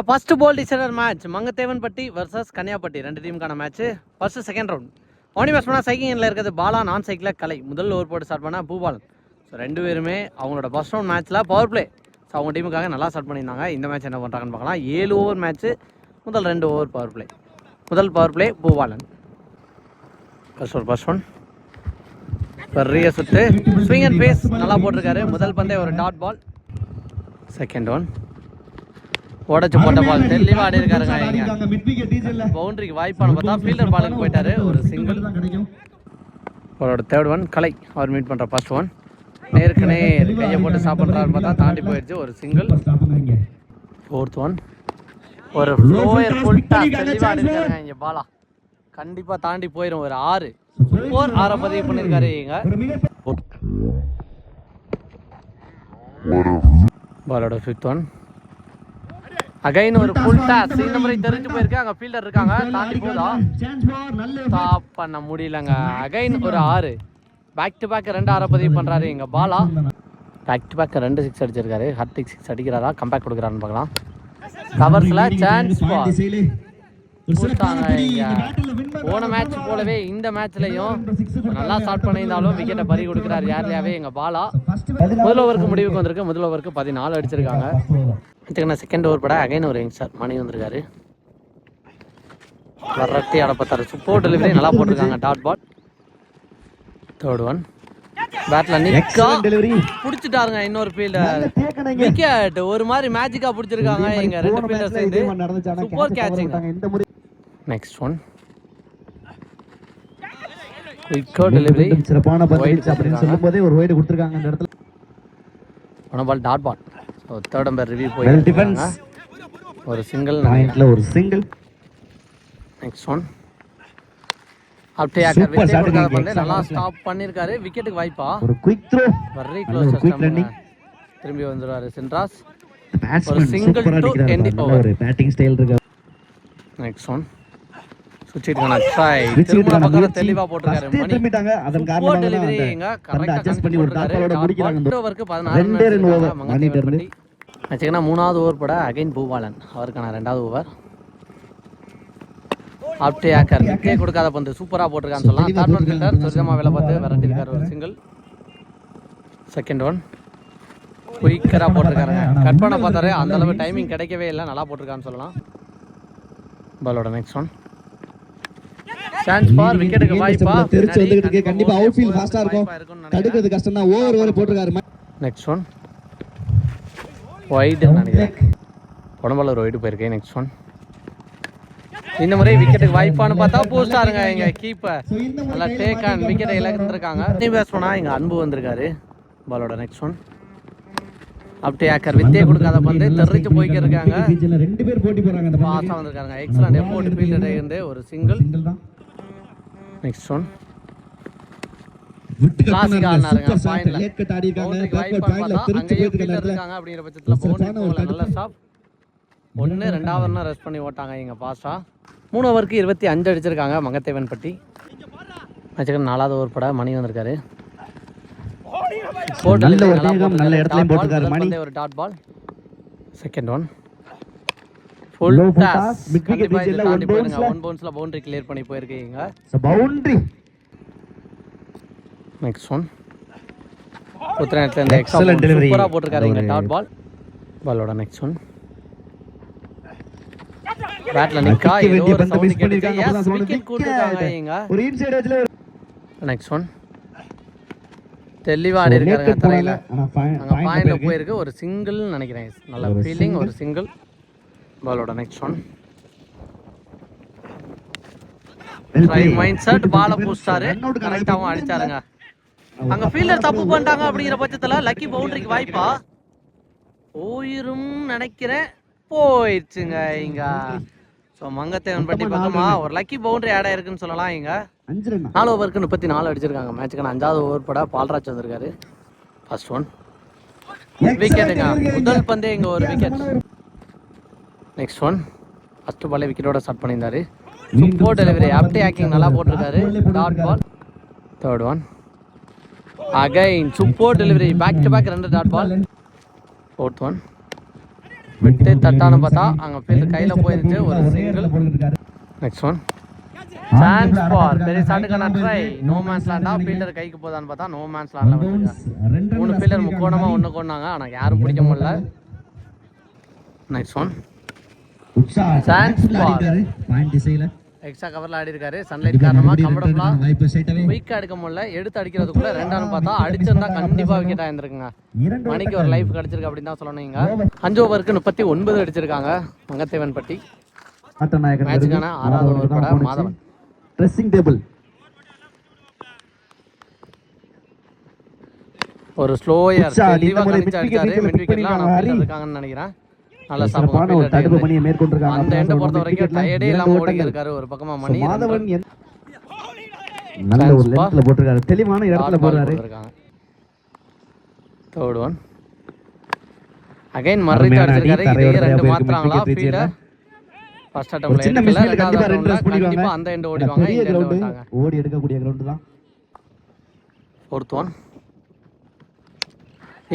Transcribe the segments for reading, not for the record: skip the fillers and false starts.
First ball decider match Mangathevanpatti versus Kanniyapatti ரெண்டு டீமுக்கான match. First second round only face பண்ணால் சைக்கிளில் இருக்கிறது பாலா, நான் சைக்கிளில் கலை. முதல் ஓவர் போட்டு ஸ்டார்ட் பண்ணால் பூபாலன். ஸோ ரெண்டு பேருமே அவங்களோட ஃபர்ஸ்ட் ரவுண்ட் மேட்ச்சில் பவர் பிளே ஸோ அவங்க டீமுக்காக நல்லா ஸ்டார்ட் பண்ணியிருந்தாங்க. இந்த மேட்ச் என்ன பண்ணுறாங்கன்னு பார்க்கலாம். 7 ஓவர் மேட்ச்சு, முதல் 2 ஓவர் பவர் பிளே. முதல் power play Bhupalan. First one பெரிய சுற்று, ஸ்விங் அண்ட் பேஸ் நல்லா போட்டிருக்காரு. முதல் பந்தே ஒரு டாட் பால். செகண்ட் ஒன் உடச்சு போட்ட பால் தெளிவாக ஆடி இருக்காருங்க. பவுண்டரிக்கு வாய்ப்பான பார்த்தா ஃபீல்டர் பாலுக்கு போயிட்டாரு, ஒரு சிங்கிள். அவரோட தேர்ட் ஒன் கலை, அவர் மீட் பண்ணுற ஃபர்ஸ்ட் ஒன் நேருக்கு நேர் கையை போட்டு சாப்பிட்றாரு பார்த்தா தாண்டி போயிடுச்சு, ஒரு சிங்கிள். ஃபோர்த் ஒன் ஒரு ஃப்ளோயர் ஃபுல் டாஸ் தெளிவாக ஆடி இருக்காருங்க. இங்கே பாலா கண்டிப்பாக தாண்டி போயிடும், ஒரு 6 6 பதிவு பண்ணியிருக்காரு. இங்க பாலோட ஃபிஃப்த் ஒன் அகைன் ஒரு ஃபுல் டாஸ். இந்த முறை தெரிஞ்சு போயிருக்கு, அங்கே ஃபீல்டர் இருக்காங்க, தாண்டி போதா ஸ்டாப் பண்ண முடியலங்க. அகைன் ஒரு 6 பேக் டு பேக் 2 6 பதிவு பண்ணுறாரு. இங்கே பாலா பேக் டு பேக் 2 6 அடிச்சிருக்காரு. ஹார்டிக் 6 அடிக்கிறாரா, கம்பேக் கொடுக்குறான்னு பார்க்கலாம். கவர்ஸில் சான்ஸ் பால் போன மேட்ச் போலவே இந்த மேட்ச்லையும் நல்லா ஸ்டார்ட் பண்ணியிருந்தாலும் விக்கெட்டை பறி கொடுக்குறாரு யார்லையாவே எங்கள் பாலா. முதல் ஓவருக்கு முடிவுக்கு வந்திருக்கு. முதல் ஓவருக்கு 14 அடிச்சிருக்காங்க. செகண்ட் ஓவர் பட அகைன் ஒரு யங்ஸ்டர் மணி வந்திருக்காரு. வரட்டி அடப்பத்தாரு, சூப்பர் டெலிவரி நல்லா போட்டிருக்காங்க, டாட் பால். தேர்ட் ஒன் பேட்ல நிக்கா புடிச்சிட்டாருங்க. இன்னொரு ஃபீல்டர் விக்கெட், ஒரு மாதிரி மேஜிக்கா புடிச்சிருக்காங்க இங்க ரெண்டு ஃபீல்டர் சேர்ந்து. Super catching. நெக்ஸ்ட் ஒன் குயிக்கா டெலிவரி, சிறப்பான பந்து அப்படின்னு சொல்லும்போதே ஒரு வைட் கொடுத்திருக்காங்க இந்த இடத்துல. One ball dot ball. So third umpire review போயிருக்காங்க, ஒரு சிங்கிள் பாயிண்ட்ல ஒரு சிங்கிள். நெக்ஸ்ட் ஒன் அப்படியே நல்லா ஸ்டாப் பண்ணிருக்காரு, விக்கெட்டுக்கு வாய்ப்பா. ஒரு quick throw very close running. திரும்பி வந்துருவாரு சென்ட்ராஸ், ஒரு single to end over. Batting style இருக்கு. நெக்ஸ்ட் ஒன் சுச்சிட்டான ட்ரை, திரும்ப பக்கம் தெளிவா போட்டுருக்காரு. மணி திரும்பிட்டாங்க, அதன் காரணமாக டெலிவரிங்க கரெக்ட்டா அட்ஜஸ்ட் பண்ணி ஒரு டாட்டோட முடிக்கிறாங்க. இந்த ஓவருக்கு 16 ஓவர் மணி டர்ன். ஆச்சுனா மூணாவது ஓவர் பட அகைன் பூபாலன், அவருக்கான 2வது ஓவர். ஆப்டே ஆக்கர் விக்கெட்டே கொடுக்காத பந்து சூப்பரா போட்டுருக்கான்னு சொல்லலாம். தேர்ட் ஒன் ஃபீல்டர் சுர்ஜமா வேலை பார்த்து விரட்டி இருக்காரு, ஒரு சிங்கிள். செகண்ட் ஒன் குயிக்கரா போட்டிருக்காருங்க, கட் பண்ண பார்த்தாரு, அந்த அளவு டைமிங் கிடைக்கவே இல்லை, நல்லா போட்டிருக்கான்னு சொல்லலாம். பாலோட நெக்ஸ்ட் ஒன் சான்ஸ் ஃபார் விக்கெட்டுக்கு வாய்ப்பா. திருச்சி வந்துகிட்டு இருக்கு, கண்டிப்பா அவுட் ஃபீல்ட் ஃபாஸ்டா இருக்கும், தடுக்கிறது கஷ்டம் தான். ஓவர் போட்டுருக்காரு. நெக்ஸ்ட் ஒன் வைட் நினைக்கிறேன், உடம்புல ஒரு வைட் போயிருக்கு. நெக்ஸ்ட் ஒன் இந்த முறை விக்கெட்டுக்கு வாய்ப்பான்னு பார்த்தா போஸ்டாருங்க இங்க கீப்பர் நல்லா டேக் ஆன் விக்கெட்டை இழந்திருக்காங்க. பேட்ஸ்மேனா இங்க அன்பு வந்திருக்காரு. பாலோட நெக்ஸ்ட் ஒன் அப்படியே ஆக்கர் வித்தே கொடுக்காத பந்து தெரிஞ்சு போய்க்கு இருக்காங்க. 2 பேர் போட்டி போறாங்க, பாஸா வந்திருக்காங்க. எக்ஸலென்ட் எஃபோர்ட் ஃபீல்டர் இருந்து ஒரு சிங்கிள். நெக்ஸ்ட் ஒன் கிளாசிக் ஆனாருங்க, பாயிண்ட்ல லேட் கட் ஆடி இருக்காங்க. பேக்வர்ட் பாயிண்ட்ல திருச்சி போயிட்டு இருக்காங்க. அப்படிங்கிற பட்சத்துல பவுண்டரி நல்ல ஸ்டாப். 1 2 ஓவர்னா ரெஸ்ட் பண்ணி ஓட்டாங்க இங்க பாஸா. 3 ஓவருக்கு 25 அடிச்சிருக்காங்க மங்கத்தேவன்பட்டி. மேட்சுக்கு 4வது ஓவர் பட மணி வந்திருக்காரு. நல்ல இடத்துலயும் போட்டுருக்காரு மணி, ஒரு dot ball. Second one full toss wicket தாண்டி போயிடுங்க. 1 பவுன்ஸ்ல பவுண்டரி கிளியர் பண்ணி போயிருக்கீங்க, பவுண்டரி. நெக்ஸ்ட் ஒன் உத்தரத்துல இந்த எக்ஸலென்ட் டெலிவரி சூப்பரா போட்டுருக்காரு இங்க, டாட் பால். பாலோட நெக்ஸ்ட் ஒன் பேட்ல நிக்கா ஏதோ ஒரு சவுண்ட் கேட்டுச்சு, எஸ் விக்கெட் கொடுத்துட்டாங்க இங்க, ஒரு இன்சைட் எட்ஜ்ல. நெக்ஸ்ட் ஒன் தெளிவா ஆடி இருக்காருங்க தரையில, அங்க பாயிண்ட்ல போயிருக்கு, ஒரு சிங்கிள் நினைக்கிறேன். நல்ல ஃபீலிங், ஒரு சிங்கிள். பாலோட next one try mind set பால போஸ்டாரு, கரெக்டாவும் அடிச்சாருங்க. அங்க ஃபீல்டர் தப்பு பண்ணிட்டாங்க. அப்படிங்கிற பட்சத்துல லக்கி பவுண்டரிக்கு வாய்ப்பா போயிரும் நினைக்கிறேன், போயிடுச்சுங்க இங்க. ஸோ மங்கத்தேவன்பட்டி பக்கமா ஒரு லக்கி பவுண்டரி ஆட் ஆயிருக்குன்னு சொல்லலாம் இங்க. 4 ஓவருக்கு 34 அடிச்சிருக்காங்க. மேட்சுக்கான 5வது ஓவர் பட பால்ராஜ் வந்திருக்காரு. ஃபர்ஸ்ட் ஒன் விக்கெட்டுங்க, முதல் பந்தே இங்க ஒரு விக்கெட். நெக்ஸ்ட் ஒன் ஃபர்ஸ்ட் பாலே விக்கெட்டோட ஸ்டார்ட் பண்ணியிருந்தாரு. சூப்பர் டெலிவரி, ஆப்டே ஆக்கிங் நல்லா போட்டிருக்காரு, dot ball. Third one again super delivery, back to back 2 dot ball. Fourth one விட்டு தட்டான்னு பார்த்தா அங்கே ஃபீல்டு கையில் போயிருந்துச்சு. ஒரு single. Next one chance for பெரிய ஷாட்டுக்கான ட்ரை. நோ மேன்ஸ் லேண்டா ஃபீல்டர் கைக்கு போதான்னு பார்த்தா நோ மேன்ஸ் லேண்டில் வந்துருங்க. 3 ஃபீல்டர் முக்கோணமாக ஒன்று கொண்டாங்க. ஆனால் யாரும் பிடிக்க முடியல. Next one chance for extra கவரில் ஆடி இருக்காரு. சன்லைட் காரணமாக கம்ஃபர்டபுளாக குயிக்காக எடுக்க முடியல. எடுத்து அடிக்கிறதுக்குள்ள ரெண்டாவது பார்த்தா அடிச்சிருந்தா கண்டிப்பாக விக்கெட் ஆயிருந்துருக்குங்க. மணிக்கு ஒரு லைஃப் கிடைச்சிருக்கு அப்படின்னு தான் சொல்லணுங்க. 5 ஓவருக்கு 39 அடிச்சிருக்காங்க மங்கத்தேவன்பட்டி. மேட்சுக்கான 6வது ஓவர் கூட மாதவன். ட்ரெஸ்ஸிங் டேபிள் ஒரு ஸ்லோயர் தெளிவா கணிச்சு அடிச்சாரு. மிட் விக்கெட்ல ஆனா ஃபீல்டர் இருக்காங்கன்னு நினைக்கிறேன். நல்ல சாப்பிடுவாங்க. தடுப்பு பணியை மேற்கொண்டிருக்காங்க. அந்த எண்ட பொறுத்த வரைக்கும் டயர்டே இல்லாம ஓடி இருக்காரு. ஒரு பக்கமா மணி மாதவன் நல்ல ஒரு லென்த்ல போட்டுருக்காரு. தெளிவான இடத்துல போறாரு. தேர்ட் ஒன் அகைன் மர்ரிட் அடிச்சிருக்காரு. இதே ரெண்டு மாத்துறாங்களா ஃபீல்டர். ஃபர்ஸ்ட் அட்டம்ப்ட்ல சின்ன மிஸ்டேக் கண்டிப்பா ரெண்டு ரன் பண்ணிடுவாங்க. கண்டிப்பா அந்த எண்ட் ஓடிவாங்க. இந்த எண்ட் ஓட்டாங்க. ஓடி எடுக்கக்கூடிய கிரவுண்ட் தான். ஃபோர்த் ஒன்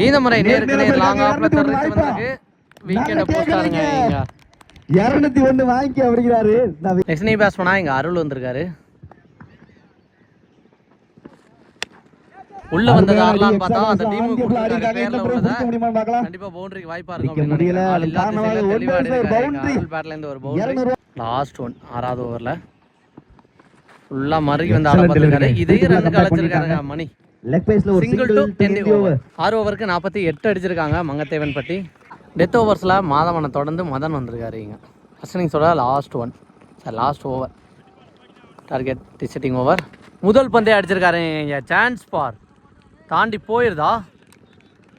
இந்த முறை நேர்கனே லாங் ஆஃப்ல தரச்சு வந்திருக்கு. விக்கெட் போஸ்டாருங்க. இங்க 201 வாங்கி அப்படிங்கிறாரு. நெக்ஸ்ட் நீ பேட்ஸ்மேனா இங்க அருள் வந்திருக்காரு. உள்ள வந்தது ஆறலான்னு பார்த்தா அந்த டீம் கொடுத்திருக்காங்க. பேர்ல உள்ளத கண்டிப்பா பவுண்டரிக்கு வாய்ப்பா இருக்கும் அப்படி முடியல. காரணமாக பவுண்டரி பேட்ல இருந்து ஒரு பவுண்டரி. லாஸ்ட் ஒன் 6வது ஓவர்ல ஃபுல்லா மறுகி வந்து ஆட பார்த்திருக்காரு. இதே ரன் கலச்சிருக்காருங்க மணி. லெக் பேஸ்ல ஒரு சிங்கிள் டு 10 ஓவர். 6 ஓவருக்கு 48 அடிச்சிருக்காங்க மங்கத்தேவன்பட்டி. டெத் ஓவர்ஸ்ல மாதவனை தொடர்ந்து மதன் வந்திருக்காரு. இங்க ஃபர்ஸ்ட் இன்னிங்ஸோட last one sir last over target setting over. முதல் பந்தே அடிச்சிருக்காரு. இங்க சான்ஸ் ஃபார் தாண்டி போயிருதா?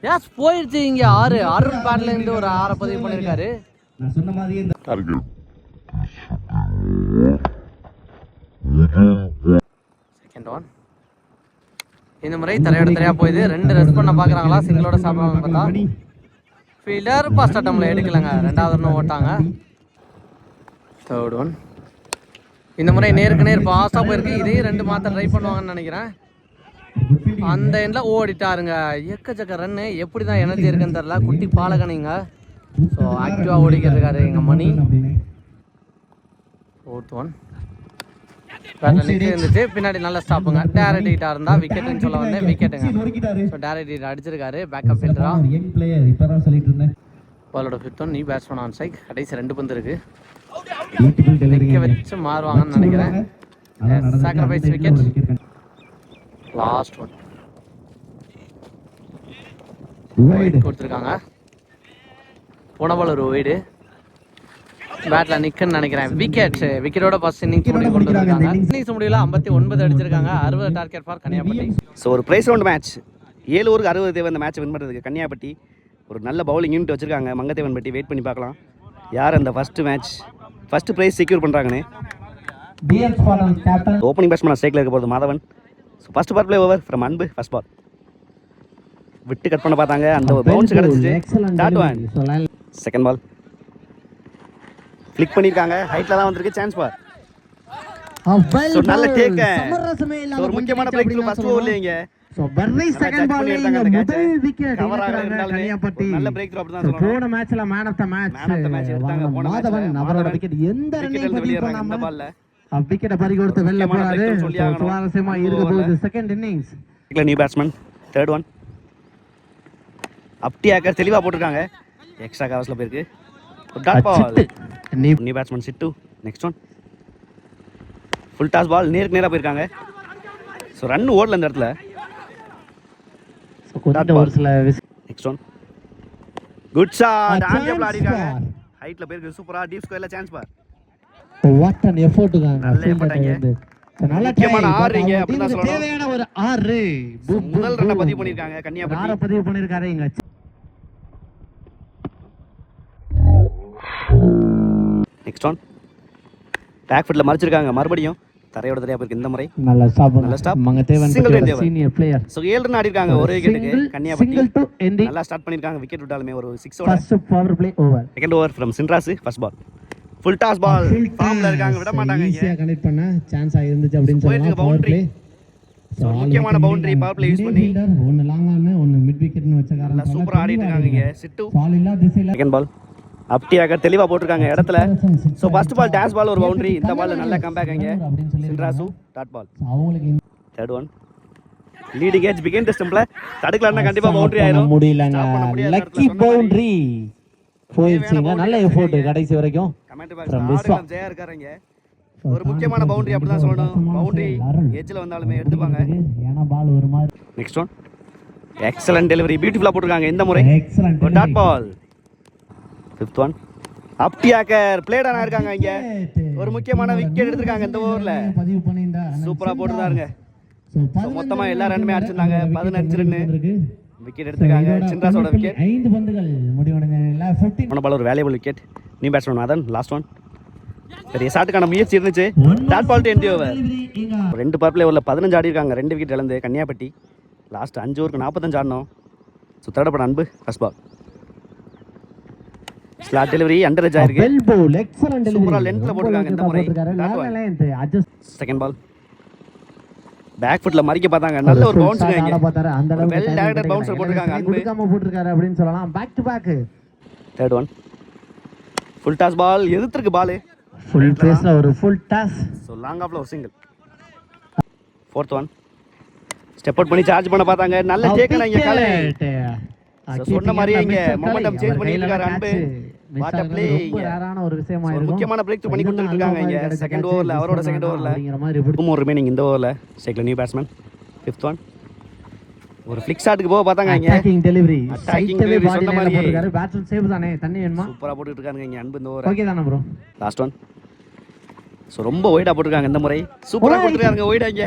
எஸ் போயிருச்சு. இங்க 6 அருண் பேட்ல இருந்து ஒரு 6 பதிவு பண்ணிருக்காரு. நான் சொன்ன மாதிரி இந்த செகண்ட் ஒன் இந்த முறை தரையோட தரையா போயிது. 2 ரன் பண்ண பாக்குறாங்களா சிங்கிளோட சாப்பிடுவாங்க பார்த்தா ஃபீல்டர் ஃபர்ஸ்ட் அட்டம்ப்ட்ல எடுக்கலங்க. 2வது ரன் ஓட்டாங்க. தேர்ட் ஒன் இந்த முறை நேருக்கு நேர் பாஸா போயிருக்கு. இதே 2 மாத்த ட்ரை பண்ணுவாங்கன்னு நினைக்கிறேன். அந்த எண்ட்ல ஓடிட்டாருங்க. எக்கச்சக்க ரன்னு. எப்படி தான் எனர்ஜி இருக்குன்னு தெரியல. குட்டி பாலகனிங்க. ஸோ ஆக்டிவா ஓடிக்கிட்டு இருக்காரு எங்க மணி. ஃபோர்த் ஒன் பேட்ல நிக்க இருந்துச்சு. பின்னாடி நல்ல ஸ்டாப்புங்க. டேரக்ட் ஹிட்டா இருந்தா விக்கெட்னு சொல்ல வந்தேன். விக்கெட்டுங்க. ஸோ டேரக்ட் ஹிட் அடிச்சிருக்காரு. பேக்கப் ஃபீல்டரா இப்பதான் சொல்லிட்டு இருந்தேன். பாலோட fifth one new batsman on strike. கடைசி 2 பந்து இருக்கு. பியூட்டிஃபுல் டெலிவரி வச்சு மாறுவாங்கன்னு நினைக்கிறேன். Sacrifice wicket. Last one wide கொடுத்துருக்காங்க. போன பால் ஒரு வைடு. பேட்ல நிக்குன்னு நினைக்கிறேன். விக்கெட்டோட ஃபர்ஸ்ட் இன்னிங்ஸ் முடிவு கொண்டு வந்திருக்காங்க. இன்னிங்ஸ் முடிவுல 59 அடிச்சிருக்காங்க. 60 டார்கெட் ஃபார் கன்னியாகுமரி. ஸோ ஒரு பிரைஸ் ரவுண்ட் மேட்ச் 7 ஓவருக்கு 60 தேவை. இந்த மேட்ச் வின் பண்ணுறதுக்கு கன்னியாகுமரி ஒரு நல்ல பவுலிங் யூனிட் வச்சிருக்காங்க. மங்கத்தேவன்பட்டி வெயிட் பண்ணி பார்க்கலாம் யார் அந்த ஃபர்ஸ்ட் ப்ரைஸ் செக்யூர் பண்ணுறாங்கன்னு. ஓப்பனிங் பேட்ஸ்மேன் ஸ்ட்ரைக்கில் இருக்க போகிறது Madhavan. So first ball play over from Anbu. First ball விட்டு கட் பண்ண பார்த்தாங்க. அந்த ஒரு பவுன்ஸ் கிடச்சிச்சு. Dot one. Second ball flick பண்ணியிருக்காங்க. ஹைட்டில் தான் வந்திருக்கு. சான்ஸ் பார். நல்ல டேக். ஒரு முக்கியமான பிரேக் த்ரூ ஃபர்ஸ்ட் ஓவர்ல இங்க. சோ பர்னி செகண்ட் பால்ல முதல் விக்கெட் கன்னியாகுமரி. நல்ல பிரேக் த்ரூ அப்படி தான் சொல்லணும். போன மேட்ச்ல மேன் ஆஃப் தி மேட்ச் எடுத்தாங்க போன மாதவன். அவரோட விக்கெட் எந்த ரன்னையும் பதிவு பண்ணாம அந்த பால்ல விக்கெட்ட பறி கொடுத்து வெளில போறாரு. சுவாரஸ்யமா இருக்க போகுது second innings. New batsman. Third one அப்டி ஆக்கர் தெளிவா போட்டுருக்காங்க. எக்ஸ்ட்ரா கவர்ஸ்ல போயிருக்கு. Dot ball. நியூ பேட்ஸ்மேன் சிட்டு. Next one full toss ball. நேருக்கு நேரா போயிருக்காங்க. ஸோ ரன் ஓடல இந்த இடத்துல. Next one good shot. ஆன்கேப்ல ஆடிருக்காங்க. ஹைட்ல போயிருக்கு. சூப்பரா டீப் ஸ்கொயர்ல சான்ஸ் பார். What an effort guys. நல்ல எஃபோர்ட் அங்க. நல்ல முக்கியமான 6 இங்க அப்படி தான் சொல்லணும். தேவையான ஒரு 6 முதல் ரன்னை பதிவு பண்ணிருக்காங்க கன்னியாகுமரி. 6 பதிவு பண்ணிருக்காரு இங்க. நெக்ஸ்ட் ஒன் பேக் ஃபுட்ல மறிச்சிருக்காங்க. மறுபடியும் தரையோட தரையா போயிருக்கு இந்த முறை. நல்ல stop. Mangathevanpatti senior player. So 7 run ஆடிருக்காங்க ஒரே விக்கெட்டுக்கு கன்னியாகுமரி. Single to ending. நல்லா ஸ்டார்ட் பண்ணிருக்காங்க. விக்கெட் விட்டாலுமே ஒரு 6 over. First power play over. Second over from Chinraj. First ball full toss ball. ஃபார்ம்ல இருக்காங்க. விட மாட்டாங்க. ஈஸியா கனெக்ட் பண்ண சான்ஸ் ஆயிருந்துச்சு அப்படினு சொல்லலாம். Power play. சோ முக்கியமான பவுண்டரி பவர் பிளே யூஸ் பண்ணி ஒன்னு லாங் ஆன் ஒன்னு மிட் விக்கெட்னு வச்ச காரணத்தால சூப்பரா ஆடிட்டு இருக்காங்க இங்க. சிட்டு பால் இல்ல திசையில. செகண்ட் பால் அப்படியாக தெளிவாக போட்டிருக்காங்க இடத்துல. So first ball dash ball ஒரு பவுண்டரி. இந்த பால் நல்ல கம்பேக் இங்கே Chinrasu dot ball. Third one leading edge பிகின் டெஸ்டம்ல தடுக்கலன்னா கண்டிப்பா பவுண்டரி ஆயிரும். முடியலங்க. லக்கி பவுண்டரி போயிடுச்சுங்க. நல்ல எஃபோர்ட் கடைசி வரைக்கும். கமெண்ட் பாக்ஸ்ல ஜெயா இருக்காருங்க. ஒரு முக்கியமான பவுண்டரி அப்படி தான் சொல்லணும். பவுண்டரி ஏஜ்ல வந்தாலுமே எடுத்துப்பாங்க. ஏனா பால் ஒரு மாதிரி. நெக்ஸ்ட் ஒன் எக்ஸலென்ட் டெலிவரி பியூட்டிஃபுல்லா போட்டுருக்காங்க இந்த முறை. ஒரு டாட் பால். ஃபிஃப்த் ஒன் அப்டியாக்கர் பிளேட் ஆனா இருக்காங்க இங்க. ஒரு முக்கியமான விக்கெட் எடுத்துருக்காங்க இந்த ஓவர்ல. சூப்பரா போட்டுறாருங்க. மொத்தமா எல்லா ரன்னுமே அடிச்சிருந்தாங்க. 15 ரன் விக்கெட் எடுத்துருக்காங்க. சின்ராஸோட விக்கெட். 5 பந்துகள் முடிவடைஞ்ச 15 பால் ஒரு valuable wicket. New batsman Madan last one. பெரிய ஷாட்டுக்கான முயற்சி இருந்துச்சு. Dot ball to end over. 2 power play ஓவரில் 15 ஆடி இருக்காங்க. 2 விக்கெட் இழந்து கன்னியாப்பட்டி. லாஸ்ட் 5 ஓவருக்கு 45 ஆடணும். So third Anbu first ball. Slot delivery under edge ஆயிருக்கு. Well bowl excellent delivery. சூப்பரா லென்த்ல போட்டுருக்காங்க இந்த முறை. செகண்ட் பால் பேக் ஃபுட்ல மறிக்க பார்த்தாங்க. நல்ல ஒரு பவுன்ஸ் இங்க. அந்த அளவுக்கு வெல் டைரக்டட் பவுன்சர் போட்டுருக்காங்க. அன்பு குடுக்காம போட்டுருக்காரு அப்படினு சொல்லலாம். Back to back. Third one full toss ball. எதிர்த்திருக்கு பால். ஃபுல் பேஸ்ல ஒரு ஃபுல் டாஸ். ஸோ லாங் ஆஃப்ல ஒரு single. Fourth one step out பண்ணி சார்ஜ் பண்ண பார்த்தாங்க. நல்ல ஜேக்கன இங்க காலே. சொன்ன மாதிரியே இங்க மொமெண்டம் சேஞ்ச் பண்ணிட்டு இருக்காரு அன்பு. What a play. ரேரான ஒரு விஷயமா ஒரு இருக்கும். முக்கியமான பிரேக் பண்ணி கொடுத்துட்டு இருக்காங்க இங்க செகண்ட் ஓவர்ல. அவரோட செகண்ட் ஓவர்ல மோர் ரிமைனிங் இந்த ஓவர்ல. Cycle new batsman. Fifth one ஒரு ஃபிளிக் ஷாட்டுக்கு போக பார்த்தாங்க இங்க. Attacking delivery. அட்டாக்கிங் டெலிவரி சொன்ன மாதிரியே போட்டுருக்காரு. பேட்ஸ்மேன் சேவ் தானே. தண்ணி வேணுமா? சூப்பரா போட்டுட்டு இருக்காங்க இங்க அன்பு இந்த ஓவர். ஓகே தானே ப்ரோ. Last one. ஸோ ரொம்ப ஒய்டா போட்டுருக்காங்க இந்த முறை. சூப்பரா போட்டுருக்காங்க ஒய்டா இங்க.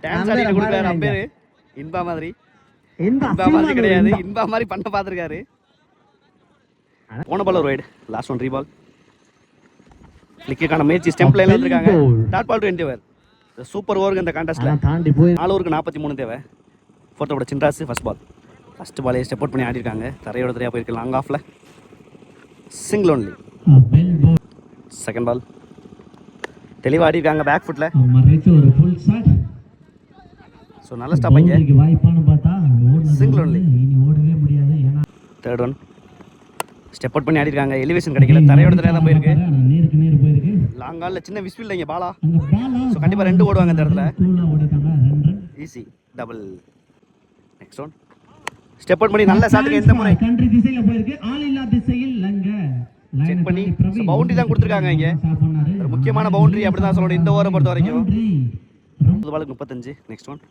டான்ஸ் ஆடிட்டு கொடுக்குறாரு அம்பேர். இன்பா மாதிரி. இன்பா மாதிரி கிடையாது. இன்பா மாதிரி பண்ண பார்த்துருக்காரு. போன பால் ஒரு வைடு. Last one reball. ஃபிளிக்குக்கான முயற்சி ஸ்டெம்ப் லைன்ல இருக்காங்க. Dot ball to end over. Super ஓவருக்கு இந்த கான்டெஸ்ட்ல தாண்டி போய் 4 ஓவருக்கு 43 தேவை. Fourth over Chinras first ball. First பாலே ஸ்டெப் அவுட் பண்ணி ஆடி இருக்காங்க. தரையோட தரையா போயிருக்கு லாங் ஆஃப்ல. Single only. செகண்ட் பால் தெளிவா ஆடி இருக்காங்க பேக் ஃபுட்ல. ஒரு ஃபுல் ஷாட். ஸோ நல்ல ஸ்டாப் இங்க. வாய்ப்பானு பார்த்தா சிங்கிள் ஒன்லி. இனி ஓடவே முடியாது. ஏனா தேர்ட் ஒன் ஸ்டெப் அவுட் பண்ணி ஆடி இருக்காங்க. எலிவேஷன் கிடைக்கல. தரையோட தரையா தான் போயிருக்கு. நேருக்கு நேர் போயிருக்கு. லாங் ஆல்ல சின்ன விஸ்வில் இங்க பாலா. அந்த பாலா ஸோ கண்டிப்பா 2 ஓடுவாங்க இந்த இடத்துல. தூளா ஓடிட்டாங்க. 2 run easy double. Next one step out பண்ணி நல்ல ஷாட்டுக்கு இந்த முறை. கண்ட்ரி திசையில போயிருக்கு. ஆல் இல்லா திசையில் லங்க செக் பண்ணி பவுண்டரி தான் கொடுத்துருக்காங்க இங்க. ஒரு முக்கியமான பவுண்டரி அப்படி தான் சொல்லணும் இந்த ஓவரை பொறுத்த வரைக்கும். 30 பாலுக்கு 35. நெக்ஸ்ட் ஒன்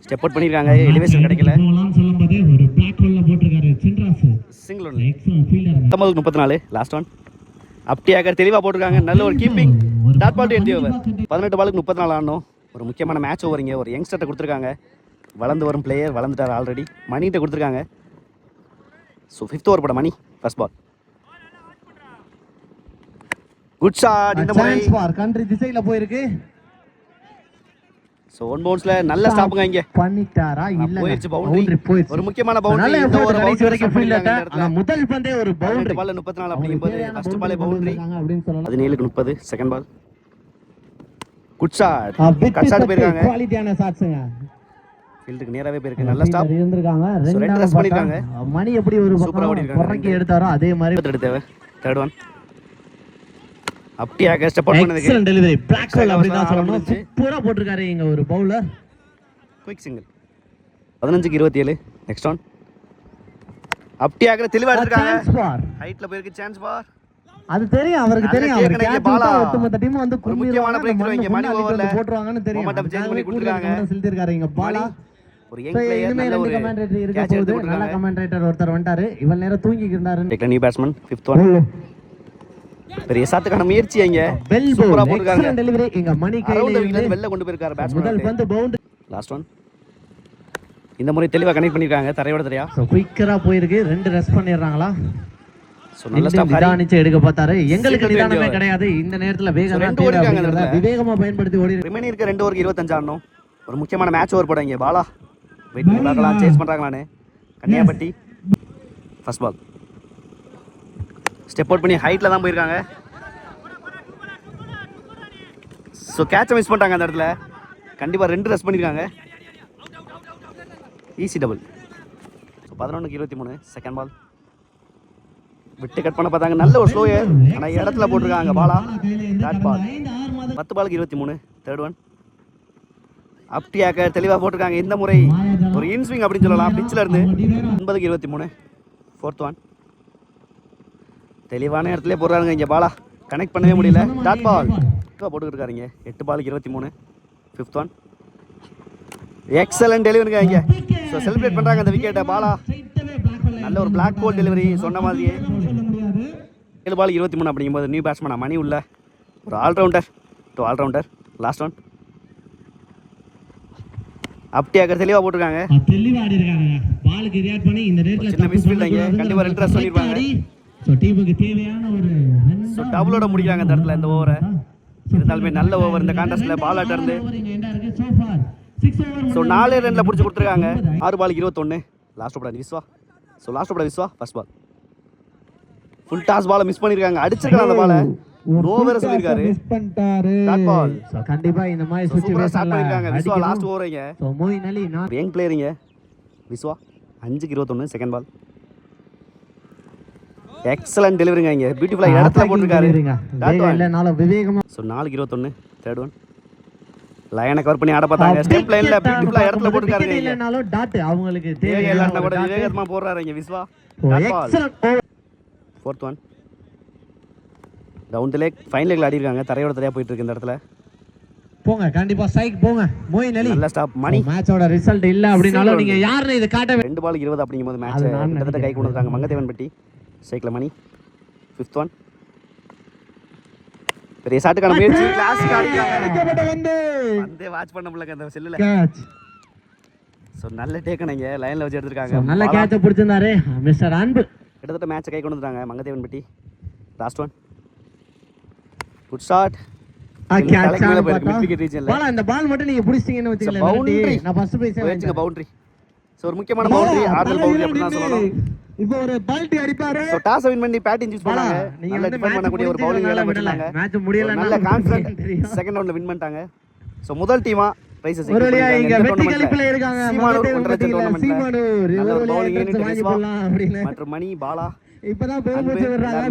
ஸ்டெப் அவுட் பண்ணிருக்காங்க. எலிவேஷன் கிடைக்கல. சொல்லும்போது ஒரு பிளாக் ஹோல்ல போட்டுருக்காரு Chinraj. Single one. Excellent fielder. 34. Last one அப்டியாக தெளிவா போட்டுருக்காங்க. நல்ல ஒரு keeping. Dot ball to end over. 18 பாலுக்கு 34 ஆடணும். ஒரு முக்கியமான மேட்ச் ஓவரிங்க. ஒரு யங்ஸ்டர்ட்ட கொடுத்துருக்காங்க. வளர்ந்து வரும் பிளேயர். வளர்ந்துட்டார் ஆல்ரெடி. மணிகிட்ட கொடுத்துருக்காங்க. ஸோ 5th ஓவர் போட மணி ஃபர்ஸ்ட் பால். குட் ஷாட் இந்த முறை. சான்ஸ் ஃபார் கண்ட்ரி திசையில போயிருக்கு. சோ ஒன் பவுன்ஸ்ல நல்ல ஸ்டாப்புங்க இங்க. பண்ணிட்டாரா இல்ல போயிடுச்சு பவுண்டரி. ஒரு முக்கியமான பவுண்டரி இந்த ஓவர் கடைசி வரைக்கும் ஃபீல்ட் ஆனா முதல் பந்தே ஒரு பவுண்டரி. பால்ல 34 அப்படிங்கும்போது ஃபர்ஸ்ட் பாலே பவுண்டரி அப்படினு சொல்லலாம். 17க்கு 30. Second ball good shot. Cut shot போயிருக்காங்க. குவாலிட்டியான ஷாட்ஸ்ங்க. ஃபீல்டுக்கு நேராவே போயிருக்கு. நல்ல ஸ்டாப் இருந்திருக்காங்க. ரெண்டு ரன் பண்ணிருக்காங்க. மணி எப்படி ஒரு பக்கம் புறக்கி எடுத்தாரோ அதே மாதிரி எடுத்தேவ. தேர்ட் ஒன் அப்படியே ஸ்டெப் அவுட் பண்ணதுக்கு எக்ஸலென்ட் டெலிவரி. பிளாக் ஹோல் அப்படி தான் சொல்லணும். சூப்பரா போட்டுருக்காரு இங்க ஒரு பவுலர். Quick single. 15க்கு 27. நெக்ஸ்ட் ஒன் அப்படியே தெளிவா எடுத்துட்டாங்க. ஹைட்ல போயிருக்கு. சான்ஸ் பார். அது தெரியும் அவருக்கு தெரியும். அவர் கேட்ச் பாலா ஒட்டுமொத்த டீம் வந்து முக்கியமான பிரேக் த்ரோ இங்க மணி ஓவர்ல போட்றாங்கன்னு தெரியும். மொமெண்டம் சேஞ்ச் பண்ணி கொடுத்துருக்காங்க. செலுத்திருக்காரு இங்க பாலா. ஒரு யங் பிளேயர் நல்ல ஒரு கமெண்டேட்டர் இருக்க போகுது. நல்ல கமெண்டேட்டர் ஒருத்தர் வந்துட்டாரு. இவ்வளவு நேரம் தூங்கிட்டு இருந்தாரு. Technique new batsman 5th one. பெரிய ஷாட்டுக்கான முயற்சி இங்க. சூப்பரா போட்டுருக்காங்க. எக்ஸலென்ட் டெலிவரி இங்க மணி கையில இருந்து வெளில கொண்டு போயிருக்காரு பேட்ஸ்மேன். முதல் பந்து பவுண்டரி. லாஸ்ட் ஒன் இந்த முறை தெளிவா கனெக்ட் பண்ணிருக்காங்க. தரையோட தரையா. சோ குயிக்கரா போயிருக்கு. 2 ரெஸ்ட் பண்ணிடுறாங்களா. சோ நல்ல ஸ்டாப் நிதானிச்சு எடுக்க பார்த்தாரு. எங்களுக்கு நிதானமே கிடையாது. இந்த நேரத்துல வேகமா விவேகமா பயன்படுத்தி ஓடி. ரிமைனிங் இருக்க 2 ஓவருக்கு 25 ஆடணும். ஒரு முக்கியமான மேட்ச் ஓவர் போடுங்க பாலா. வெயிட் பண்ணி பார்க்கலாம் சேஸ் பண்றாங்களானே. Kanniyapatti first ball. Step out பண்ணி ஹைட்ல தான் போயிருக்காங்க. ஸோ கேட்சை மிஸ் பண்ணிட்டாங்க அந்த இடத்துல. கண்டிப்பாக 2 ரஸ் பண்ணியிருக்காங்க. Easy double. ஸோ 11க்கு 23. செகண்ட் பால் விட்டு கட் பண்ண பார்த்தாங்க, நல்ல ஒரு ஸ்லோயே, ஆனால் இடத்துல போட்டிருக்காங்க பாலா. Dot ball. 10 பாலுக்கு 23. Third one. அப்டியாக்க தெளிவாக போட்டிருக்காங்க. இந்த முறை ஒரு இன்ஸ்விங் அப்படின்னு சொல்லலாம் பிச்சில் இருந்து. 9க்கு 23. Fourth one. தெளிவான இடத்துல போடுறாங்க இங்கே பாலா, கனெக்ட் பண்ணவே முடியல. டாட் பால் போட்டுக்கிட்டு இருக்காருங்க. 8 பாலுக்கு 23. Fifth one. எக்ஸலன்ட் டெலிவரிங்க இங்கே. ஸோ செலிப்ரேட் பண்ணுறாங்க அந்த விக்கெட்டை பாலா. நல்ல ஒரு பிளாக் போல் டெலிவரி சொன்ன மாதிரியே. 7 பால் 23 அப்படிங்கும்போது நியூ பேட்ஸ்மேனா மணி உள்ள ஒரு ஆல்ரவுண்டர். ஆல்ரவுண்டர். Last one. அப்படியாக தெளிவாக போட்டிருக்காங்க. சின்ன மிஸ்ஃபீல்ட் இங்கே கண்டிப்பாக இன்ட்ரெஸ்ட் பண்ணியிருப்பாங்க. ஸோ டபுளோட முடிக்கிறாங்க இந்த இடத்துல இந்த ஓவரை. இருந்தாலுமே நல்ல ஓவர் இந்த கான்டெஸ்ட்ல பால் ஆட்ட இருந்து. ஸோ 4 ரன்ல பிடிச்சி கொடுத்துருக்காங்க. 6 பாலுக்கு 21. Last over Viswa. So last over Viswa first ball. Full toss பாலை மிஸ் பண்ணிருக்காங்க. அடிச்சிருக்காங்க அந்த பாலை. ஓவர சொல்லிருக்காரு. Dot ball. கண்டிப்பா இந்த மாதிரி சூப்பரா ஸ்டார்ட் பண்ணிருக்காங்க விஸ்வா. லாஸ்ட் ஓவரங்க. சோ மோயின் அலி நான் யங் பிளேயருங்க விஸ்வா. 5க்கு 21. Second ball. எக்ஸலன்ட் டெலிவரிங்க இங்க. பியூட்டிஃபுல்லா இடத்துல போட்டுருக்காரு. Dot ball. இல்லனால விவேகமா. சோ 4க்கு 21. Third one. லைனை கவர் பண்ணி ஆட பார்த்தாங்க. ஸ்டெப் லைன்ல பியூட்டிஃபுல்லா இடத்துல போட்டுருக்காரு. இல்லனாலும் டாட் அவங்களுக்கு தேவை எல்லாரும் கூட விவேகமா போடுறாரு இங்க Viswa. Dot ball. Fourth one. Down the leg fine லெக்ல ஆடி இருக்காங்க. தரையோட தரையா போயிட்டு இருக்கு இந்த இடத்துல. போங்க கண்டிப்பா ஸ்ட்ரைக் போங்க மோயின் அலி. நல்ல ஸ்டாப் மணி. மேட்சோட ரிசல்ட் இல்ல அப்படினாலும் நீங்க யாருன்னு இத காட்ட 2 பால் 20 அப்படிங்கும்போது மேட்ச் கிட்டத்தட்ட கை கொண்டு வந்தாங்க மங்கதேவன் பட்டி. சைக்கிள் மணி. Fifth one. பெரிய ஷாட்டுக்கான முயற்சி. கிளாசிக் ஆடிட்டாங்க. வந்தே வாட்ச் பண்ண முடியல அந்த செல்லுல. கேட்ச். சோ நல்ல டேக்கனங்க லைன்ல வச்சு எடுத்துட்டாங்க. நல்ல கேட்ச் பிடிச்சிருந்தாரு மிஸ்டர் அன்பு. கிட்டத்தட்ட மேட்ச் கை கொண்டு வந்தாங்க Mangathevanpatti. Last one. Good shot. Catch ball. அந்த பால் மட்டும் நீங்க புடிச்சீங்கன்னு வெச்சுங்களேன். நான் ஃபர்ஸ்ட் பிரைஸ் வெச்சுங்க பவுண்டரி. சோ ஒரு முக்கியமான பவுண்டரி. ஆர்டர் பவுண்டரி அப்படி தான் சொல்லணும். இப்போ ஒரு பல்டி அடிப்பாரு. சோ டாஸ் வின் பண்ணி பேட்டிங் யூஸ் பண்ணாங்க. நல்ல டிஃபெண்ட் பண்ணக்கூடிய ஒரு பவுலிங் வேலை பண்ணாங்க. மேட்ச் முடியலன்னா நல்ல கான்ஃபிடன்ட் செகண்ட் ரவுண்ட்ல வின் பண்ணிட்டாங்க. சோ முதல் டீமா பிரைஸ் ஒரு வழியா இங்க வெற்றி கலிப்பில இருக்காங்க. நல்ல ஒரு பவுலிங் யூனிட் விஸ்வா மற்றும் மணி பாலா இப்பதான் பெருமூச்சு விடுறாங்க.